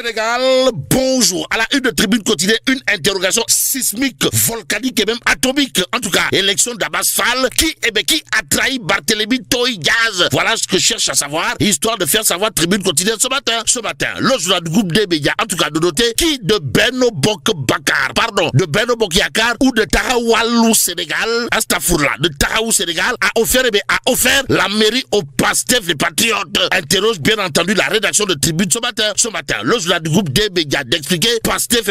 Sénégal, bonjour. À la une de Tribune quotidienne, une interrogation sismique, volcanique et même atomique. En tout cas, élection d'Abbas Fall, qui a trahi Barthélémy Toye Dias. Voilà ce que cherche à savoir, histoire de faire savoir Tribune quotidienne ce matin. Ce matin, le journal du groupe des médias, en tout cas de noter, qui de Benno Bokk Yakaar ou de Taxawu Sénégal, Astafourla, de Taxawu Sénégal, a offert la mairie au Pastef les Patriotes. Interroge bien entendu la rédaction de Tribune ce matin. Ce matin, le journal du groupe des médias d'expliquer Pastef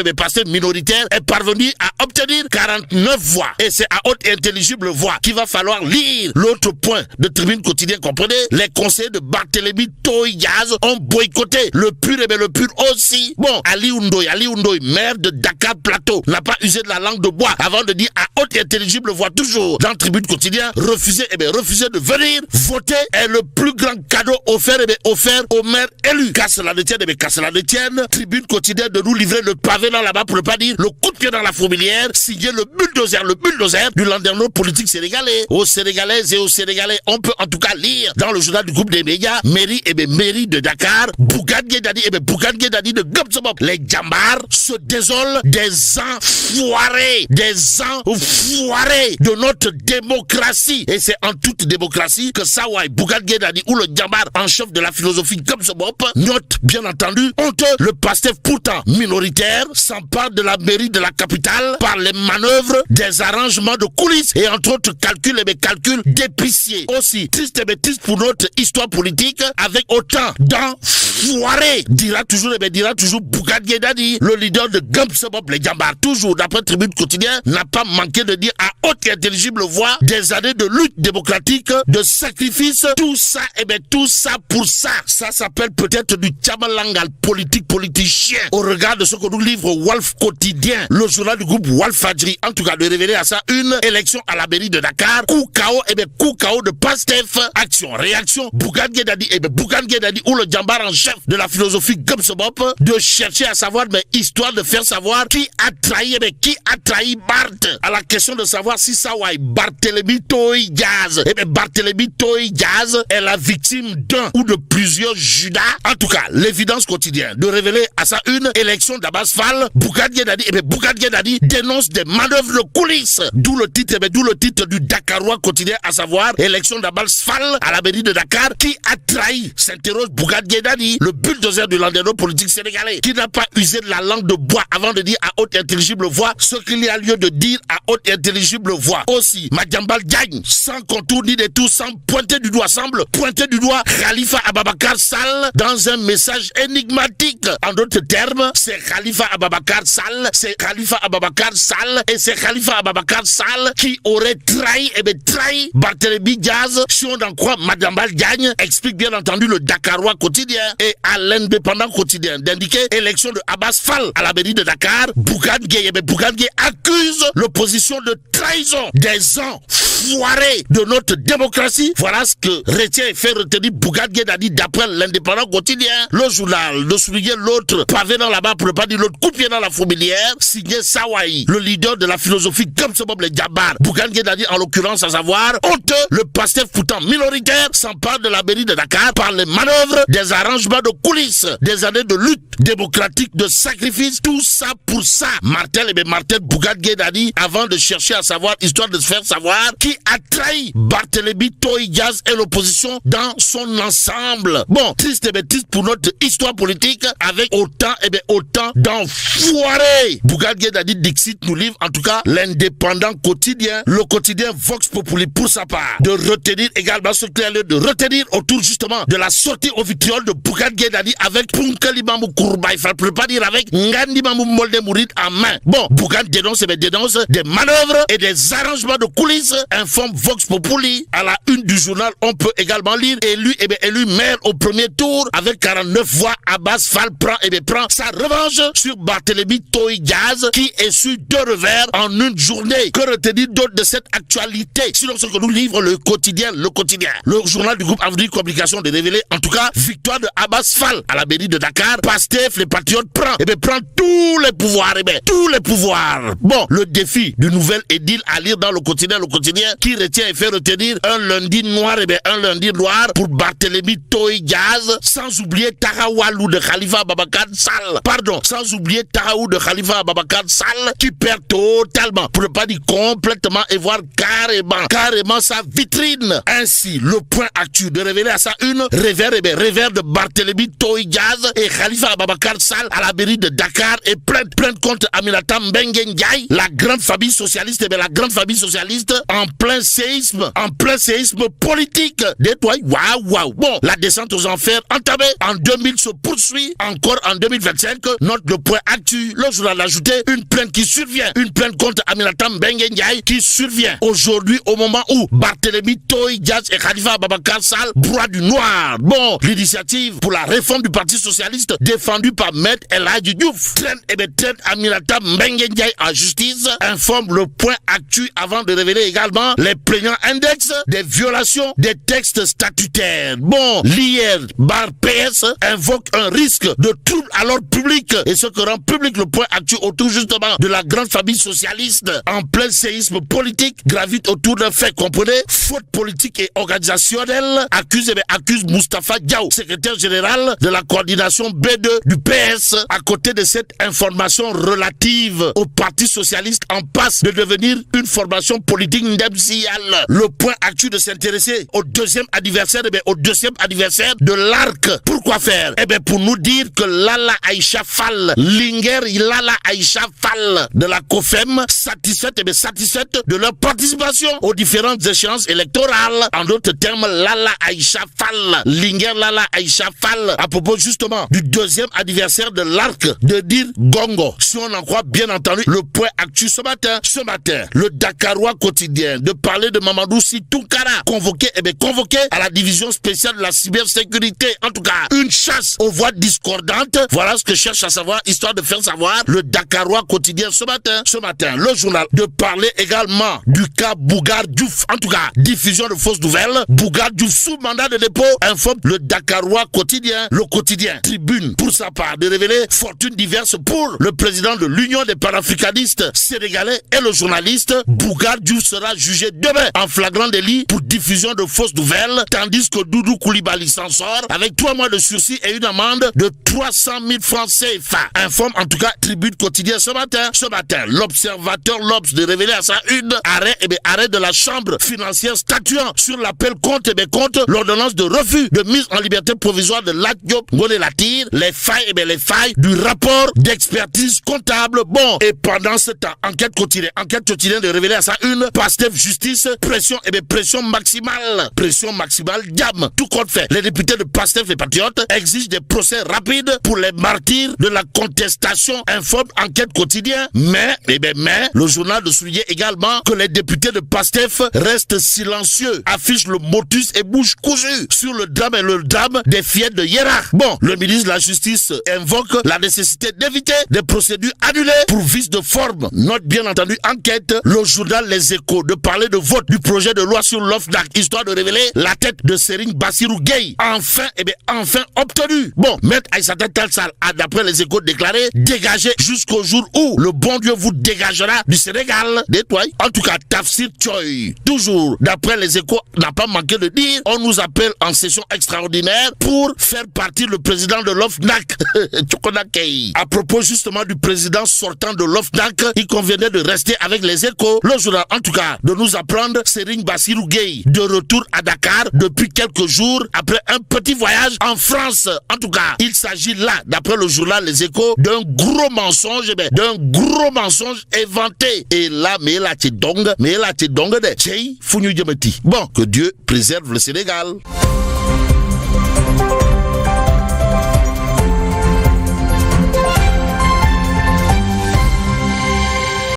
minoritaire est parvenu à obtenir 49 voix. Et c'est à haute et intelligible voix qu'il va falloir lire. L'autre point de Tribune quotidienne, comprenez, les conseillers de Barthélémy Toye Dias ont boycotté le PUR et le PUR aussi. Bon, Ali Ndoye, maire de Dakar Plateau, n'a pas usé de la langue de bois avant de dire à haute et intelligible voix toujours dans Tribune quotidienne, refuser de venir voter est le plus grand cadeau offert au maire élu. Qu'à cela ne tienne, Tribune quotidienne de nous livrer le pavé dans là-bas pour ne pas dire le coup de pied dans la fourmilière, signé le bulldozer du landerneau politique sénégalais. Aux Sénégalaises et aux Sénégalais, on peut en tout cas lire dans le journal du groupe des médias, mairie de Dakar, Bougane Gueye Dany de Gumsebop. Les Djambars se désolent des enfoirés de notre démocratie. Et c'est en toute démocratie que Sawai, Bougane Gueye Dany ou le Djambar en chef de la philosophie Gumsebop note bien entendu honteux le Pastef pourtant minoritaire s'empare de la mairie de la capitale par les manœuvres des arrangements de coulisses et entre autres calculs d'épiciers. Aussi triste pour notre histoire politique avec autant d'enfoirés, dira toujours Bougane Gueye Dany, le leader de Gumsebop, les Djambars, toujours d'après Tribune quotidienne, n'a pas manqué de dire à haute et intelligible voix des années de lutte démocratique, de sacrifice, tout ça pour ça. Ça s'appelle peut-être du tchamalangal politicien au regard de ce que nous livre Walf quotidien, le journal du groupe Walfadjri, en tout cas de révéler à ça une élection à la mairie de Dakar, coup KO de Pastef, action, réaction, Bougane Gueye Dany ou le Djambar en chef de la philosophie Gumsebop, de chercher à savoir, mais histoire de faire savoir qui a trahi Barth. À la question de savoir si ça ouais, Barthélémy Toye Dias, Barthélémy Toye Dias est la victime d'un ou de plusieurs Judas. En tout cas, l'évidence quotidienne de révéler à ça une élection d'Abbas Fall, Bougane Gueye Dany dénonce des manœuvres de coulisses. D'où le titre du Dakarois quotidien, à savoir élection d'Abbas Fall à la mairie de Dakar. Qui a trahi, s'interroge Bougane Gueye Dany, le bulldozer du landerneau politique sénégalais, qui n'a pas usé de la langue de bois avant de dire à haute et intelligible voix ce qu'il y a lieu de dire à haute et intelligible voix. Aussi, Madiambal Diagne, sans contour ni détour, semble pointer du doigt Khalifa Ababacar Sall dans un message énigmatique. En d'autres termes, c'est Khalifa Ababacar Sall et c'est Khalifa Ababacar Sall qui aurait trahi Barthélémy Dias, si on en croit Madiambal Diagne, explique bien entendu le Dakarois quotidien. Et à l'Indépendant quotidien d'indiquer élection de Abbas Fall à la mairie de Dakar, Bougane Gueye accuse l'opposition de trahison des enfoirés de notre démocratie. Voilà ce que retient et fait retenir Bougane Gueye Dany d'après l'Indépendant quotidien. Le journal de souligner l'autre pavé dans là-bas pour ne pas dire l'autre coup de pied dans la fourmilière, signé Sawai, le leader de la philosophie Gumsebop, les Djambars. Bougane Gueye Dany en l'occurrence, à savoir honteux, le Pastef pourtant minoritaire s'empare de la mairie de Dakar par les manœuvres des arrangements de coulisses, des années de lutte démocratique, de sacrifice, tout ça pour ça. Martel Bougane Gueye Dany avant de chercher à savoir, histoire de se faire savoir qui a trahi Barthélémy Toye Dias et l'opposition dans son ensemble. Bon, triste pour notre histoire politique avec autant d'enfoirés. Bougane Gueye Dany Dixit nous livre en tout cas l'Indépendant quotidien, le quotidien Vox Populi pour sa part, de retenir également ce qu'il y a lieu de retenir autour justement de la sortie au vitriol de Bougane Gueye Dany avec Punkeli Mamou Kourba, il ne faut pas dire avec Ngandi Mamou Molde Mourid en main. Bon, Bougane dénonce des manœuvres et des arrangements de coulisses, informe Vox Populi. À la une du journal, on peut également lire élu maire au premier tour avec 49 voix. Abbas Fall prend sa revanche sur Barthélémy Toye Dias qui essuie 2 revers en une journée. Que retenir d'autre de cette actualité? Sinon ce que nous livre le quotidien. Le journal du groupe Avenir Communication de révéler en tout cas victoire de Abbas Fall à la mairie de Dakar. Pastef, les Patriotes prend tous les pouvoirs. Bon, le défi du nouvel édile à lire dans le quotidien qui retient et fait retenir un lundi noir, un lundi noir pour Barthélémy Toye Diaz, sans oublier Tarawalou de Khalifa Ababacar Sall. Pardon, sans oublier Tarawou de Khalifa Ababacar Sall, qui perd totalement, pour ne pas dire complètement, et voir carrément sa vitrine. Ainsi, le point actu de révéler à sa une revers de Barthélémy Toye Diaz et Khalifa Ababacar Sall à la mairie de Dakar et plainte contre Aminata Mbengue Ndiaye, la grande famille socialiste, la grande famille socialiste en plein séisme politique. Waouh. Bon, la descente aux enfers entamée en 2000 se poursuit encore en 2025. Note le point actu. Le journal a ajouté une plainte qui survient. Une plainte contre Aminata Mbengue Ndiaye qui survient aujourd'hui au moment où Barthélémy Toye Diaz et Khalifa Ababacar Sall broient du noir. Bon, l'initiative pour la réforme du Parti socialiste défendue par Maître El Hadji Diouf traîne Aminata Mbengue Ndiaye en justice, informe le point actu avant de révéler également les plaignants index des violations des textes statutaires. Bon, l'IR bar PS invoque un risque de trouble à l'ordre public et ce que rend public le point actu autour justement de la grande famille socialiste en plein séisme politique gravite autour d'un fait, comprenez, faute politique et organisationnelle, accuse Moustapha Diaw, secrétaire général de la coordination B2 du PS. À côté de cette information relative au Parti socialiste en passe de devenir une formation politique ndemsial, le point actu de s'intéresser au deuxième anniversaire de l'ARC. Pourquoi faire? Pour nous dire que Lala Aïcha Fall, Linger Lala Aïcha Fall de la COFEM, satisfaite de leur participation aux différentes échéances électorales. En d'autres termes, Lala Aïcha Fall, Linger Lala Aïcha Fall, à propos justement du deuxième anniversaire de l'ARC, de dire gongo. Si on en croit bien entendu le point actu ce matin, le Dakarois quotidien de parler de Mamadou Sy Tounkara, convoqué à la division spéciale de la cybersécurité. En tout cas, une chasse aux voix discordantes. Voilà ce que cherche à savoir, histoire de faire savoir le Dakarois quotidien ce matin. Le journal de parler également du cas Bougar Diouf. En tout cas, diffusion de fausses nouvelles. Bougar Diouf sous mandat de dépôt, informe le Dakarois quotidien. Le quotidien Tribune, pour sa part, de révéler fortune diverse pour le président de l'Union des panafricanistes sénégalais et le journaliste. Bougar Diouf sera jugé demain en flagrant délit pour diffusion de fausses nouvelles, tandis que Doudou Coulibaly s'en sort avec 3 mois de sursis et une amende de 300 000 francs CFA. Informe en tout cas Tribune quotidien ce matin. L'observateur L'Obs de révéler à sa une arrêt de la chambre financière statuant sur l'appel contre l'ordonnance de refus de mise en liberté provisoire de Lat Diop Ngoné Latyr, les failles du rapport d'expertise comptable. Bon, et pendant ce temps, enquête quotidienne de révéler à sa une, Pastef justice, pression maximale, diable, tout compte fait. Les députés de Pastef, les patriotes, exigent des procès rapides pour les martyrs de la contestation, informe enquête quotidien. Mais, le journal de souligner également que les députés de Pastef restent silencieux, affichent le motus et bouche cousue sur le drame des fillettes de Yera. Bon, le ministre de la Justice invoque la nécessité d'éviter des procédures annulées pour vice de forme. Note bien entendu enquête, le journal Les Échos de parler de vote du projet de loi sur l'OFNAC, histoire de révéler la tête de Serigne Bassirou Gueye. Enfin obtenu. Bon, Maître Aïssata Tall Sall a d'après Les Échos déclaré dégager jusqu'au jour où le bon Dieu vous dégagera du Sénégal. Détoile. En tout cas, Tafsir Thioye, toujours d'après Les Échos, n'a pas manqué de dire on nous appelle en session extraordinaire pour faire partir le président de l'OFNAC. À propos justement du président sortant de l'OFNAC, il convenait de rester avec Les Échos. Le journal, en tout cas, de nous apprendre Serigne Bassirou Gueye de retour à Dakar depuis quelques jours après un petit voyage en France. En tout cas, il s'agit là, d'après le journal Les Échos, d'un gros mensonge éventé. Et là, mais là, t'es donc de Tchei Founiou Diamati. Bon, que Dieu préserve le Sénégal.